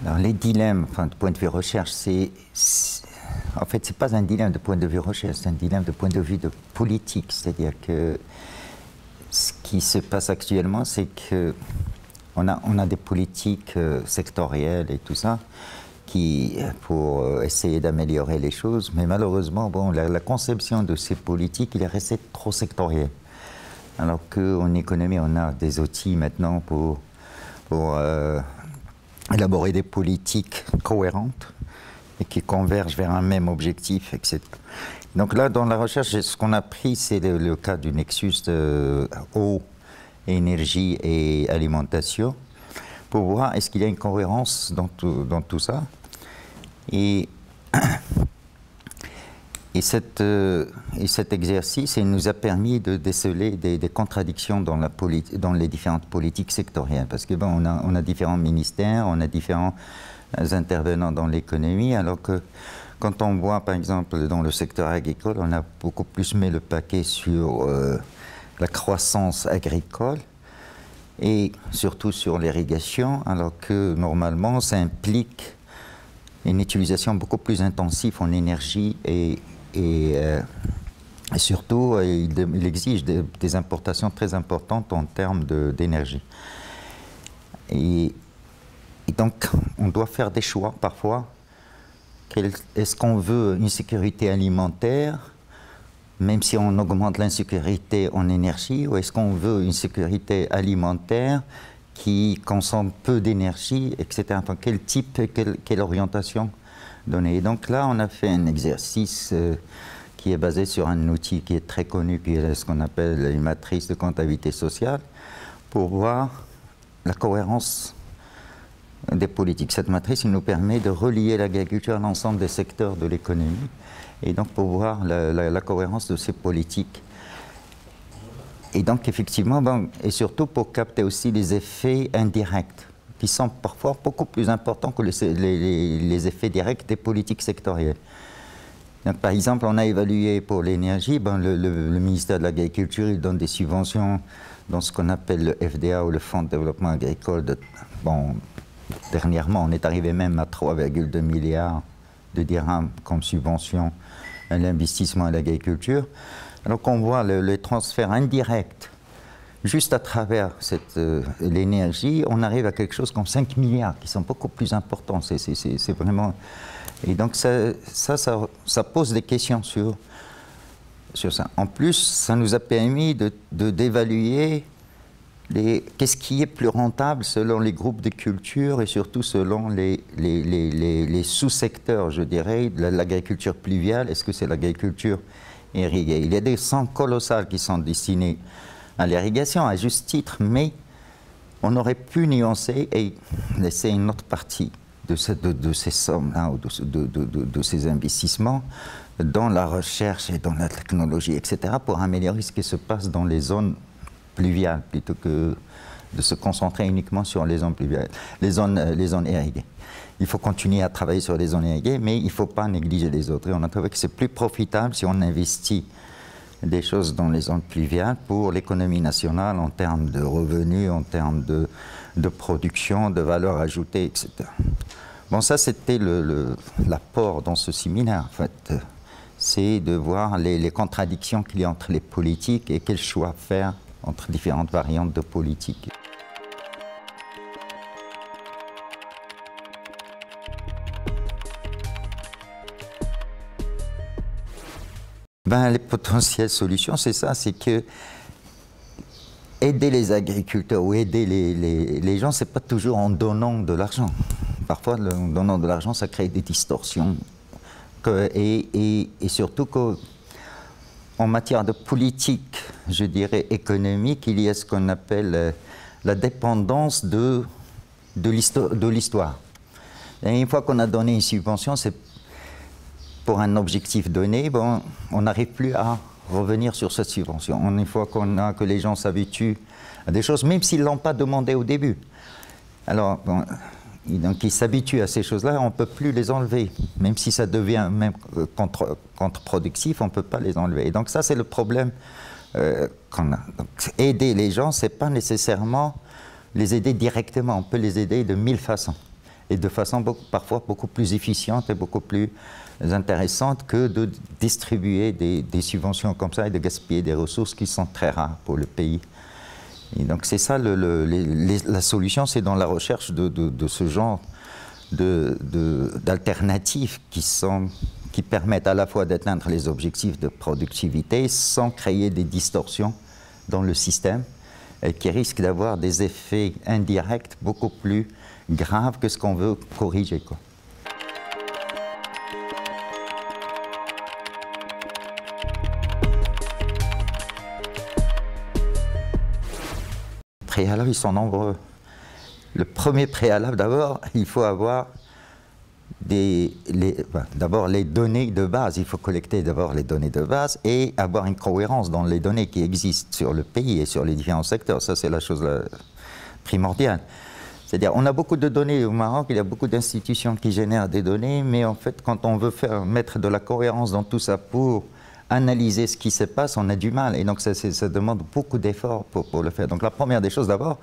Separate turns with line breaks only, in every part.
Alors, les dilemmes, enfin, du point de vue recherche, en fait, c'est pas un dilemme de point de vue recherche, c'est un dilemme de point de vue de politique. C'est-à-dire que ce qui se passe actuellement, c'est que on a des politiques sectorielles et tout ça, pour essayer d'améliorer les choses, mais malheureusement, bon, la conception de ces politiques, il est resté trop sectoriel. Alors qu'en économie, on a des outils maintenant pour élaborer des politiques cohérentes et qui convergent vers un même objectif, etc. Donc là, dans la recherche, ce qu'on a pris, c'est le cas du nexus de eau, énergie et alimentation, pour voir est-ce qu'il y a une cohérence dans tout ça. Et cet exercice, il nous a permis de déceler des contradictions dans les différentes politiques sectorielles. Parce que bon, on a différents ministères, on a différents intervenants dans l'économie, alors que quand on voit, par exemple, dans le secteur agricole, on a beaucoup plus mis le paquet sur la croissance agricole et surtout sur l'irrigation, alors que normalement, ça implique une utilisation beaucoup plus intensive en énergie et surtout, il exige des importations très importantes en termes d'énergie. Et donc, on doit faire des choix parfois. Est-ce qu'on veut une sécurité alimentaire, même si on augmente l'insécurité en énergie, ou est-ce qu'on veut une sécurité alimentaire qui consomme peu d'énergie, etc. Enfin, quel type, quelle orientation donner. Et donc là, on a fait un exercice qui est basé sur un outil qui est très connu, qui est ce qu'on appelle une matrice de comptabilité sociale, pour voir la cohérence des politiques. Cette matrice, il nous permet de relier l'agriculture à l'ensemble des secteurs de l'économie, et donc pour voir la cohérence de ces politiques. Et donc effectivement, bon, et surtout pour capter aussi les effets indirects, qui sont parfois beaucoup plus importants que les effets directs des politiques sectorielles. Donc, par exemple, on a évalué pour l'énergie, ben, le ministère de l'Agriculture, il donne des subventions dans ce qu'on appelle le FDA ou le Fonds de développement agricole. Bon, dernièrement, on est arrivé même à 3,2 milliards de dirhams comme subvention à l'investissement à l'agriculture. Alors qu'on voit les transferts indirects, juste à travers l'énergie, on arrive à quelque chose comme 5 milliards, qui sont beaucoup plus importants. C'est vraiment... Et donc ça pose des questions sur ça. En plus, ça nous a permis d'évaluer qu'est-ce qui est plus rentable selon les groupes de culture et surtout selon les sous-secteurs, je dirais, de l'agriculture pluviale. Est-ce que c'est l'agriculture irriguée? Il y a des sommes colossales qui sont destinées à l'irrigation, à juste titre, mais on aurait pu nuancer et laisser une autre partie de ces sommes-là, ou de ces investissements dans la recherche et dans la technologie, etc., pour améliorer ce qui se passe dans les zones pluviales, plutôt que de se concentrer uniquement sur les zones pluviales, les zones irriguées. Il faut continuer à travailler sur les zones irriguées, mais il ne faut pas négliger les autres. Et on a trouvé que c'est plus profitable si on investit des choses dans les zones pluviales pour l'économie nationale en termes de revenus, en termes de production, de valeur ajoutée, etc. Bon, ça, c'était l'apport dans ce séminaire, en fait. C'est de voir les contradictions qu'il y a entre les politiques et quel choix faire entre différentes variantes de politique. Ben, les potentielles solutions, c'est ça, c'est que aider les agriculteurs ou aider les gens, c'est pas toujours en donnant de l'argent. Parfois, en donnant de l'argent, ça crée des distorsions. Et surtout qu'en matière de politique, je dirais économique, il y a ce qu'on appelle la dépendance de l'histoire. Et une fois qu'on a donné une subvention, c'est pour un objectif donné, bon, on n'arrive plus à revenir sur cette subvention. Une fois que les gens s'habituent à des choses, même s'ils ne l'ont pas demandé au début. Alors, bon, donc ils s'habituent à ces choses-là, on ne peut plus les enlever. Même si ça devient même contre-productif, on ne peut pas les enlever. Et donc ça, c'est le problème qu'on a. Donc, aider les gens, ce n'est pas nécessairement les aider directement. On peut les aider de 1000 façons. Et de façon parfois beaucoup plus efficiente et beaucoup plus intéressante que de distribuer des subventions comme ça et de gaspiller des ressources qui sont très rares pour le pays. Et donc c'est ça, la solution, c'est dans la recherche de ce genre d'alternatives qui permettent à la fois d'atteindre les objectifs de productivité sans créer des distorsions dans le système et qui risquent d'avoir des effets indirects beaucoup plus graves que ce qu'on veut corriger, quoi. Les préalables, ils sont nombreux. Le premier préalable, d'abord, il faut avoir d'abord les données de base. Il faut collecter d'abord les données de base et avoir une cohérence dans les données qui existent sur le pays et sur les différents secteurs. Ça, c'est la chose primordiale. C'est-à-dire, on a beaucoup de données au Maroc, il y a beaucoup d'institutions qui génèrent des données, mais en fait, quand on veut mettre de la cohérence dans tout ça pour analyser ce qui se passe, on a du mal. Et donc, ça demande beaucoup d'efforts pour le faire. Donc, la première des choses, d'abord,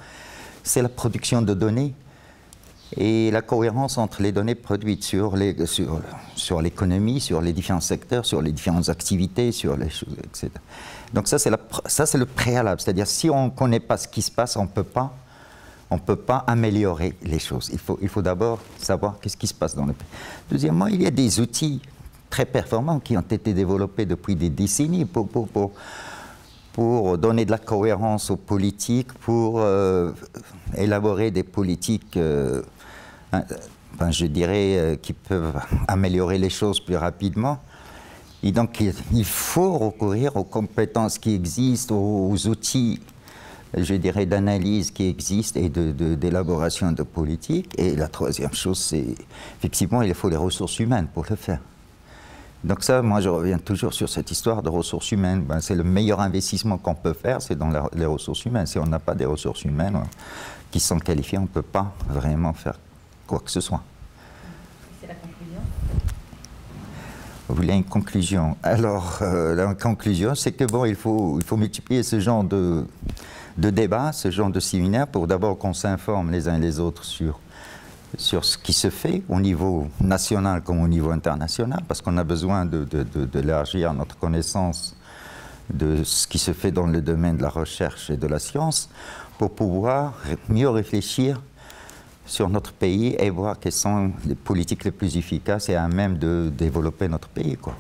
c'est la production de données et la cohérence entre les données produites sur l'économie, sur les différents secteurs, sur les différentes activités, sur les choses, etc. Donc, ça, c'est le préalable. C'est-à-dire, si on ne connaît pas ce qui se passe, on ne peut pas améliorer les choses. Il faut d'abord savoir qu'est-ce qui se passe dans le pays. Deuxièmement, il y a des outils très performants qui ont été développés depuis des décennies pour donner de la cohérence aux politiques, pour élaborer des politiques, je dirais, qui peuvent améliorer les choses plus rapidement. Et donc, il faut recourir aux compétences qui existent, aux outils, je dirais, d'analyse qui existent et d'élaboration de politiques. Et la troisième chose, c'est effectivement, il faut les ressources humaines pour le faire. Donc ça, moi, je reviens toujours sur cette histoire de ressources humaines. Ben, c'est le meilleur investissement qu'on peut faire, c'est dans les ressources humaines. Si on n'a pas des ressources humaines qui sont qualifiées, on ne peut pas vraiment faire quoi que ce soit.
C'est la conclusion?
Vous voulez une conclusion? Alors, la conclusion, c'est que bon, il faut multiplier ce genre de débats, ce genre de séminaires, pour d'abord qu'on s'informe les uns et les autres sur ce qui se fait au niveau national comme au niveau international, parce qu'on a besoin d'élargir notre connaissance de ce qui se fait dans le domaine de la recherche et de la science pour pouvoir mieux réfléchir sur notre pays et voir quelles sont les politiques les plus efficaces et à même de développer notre pays, quoi.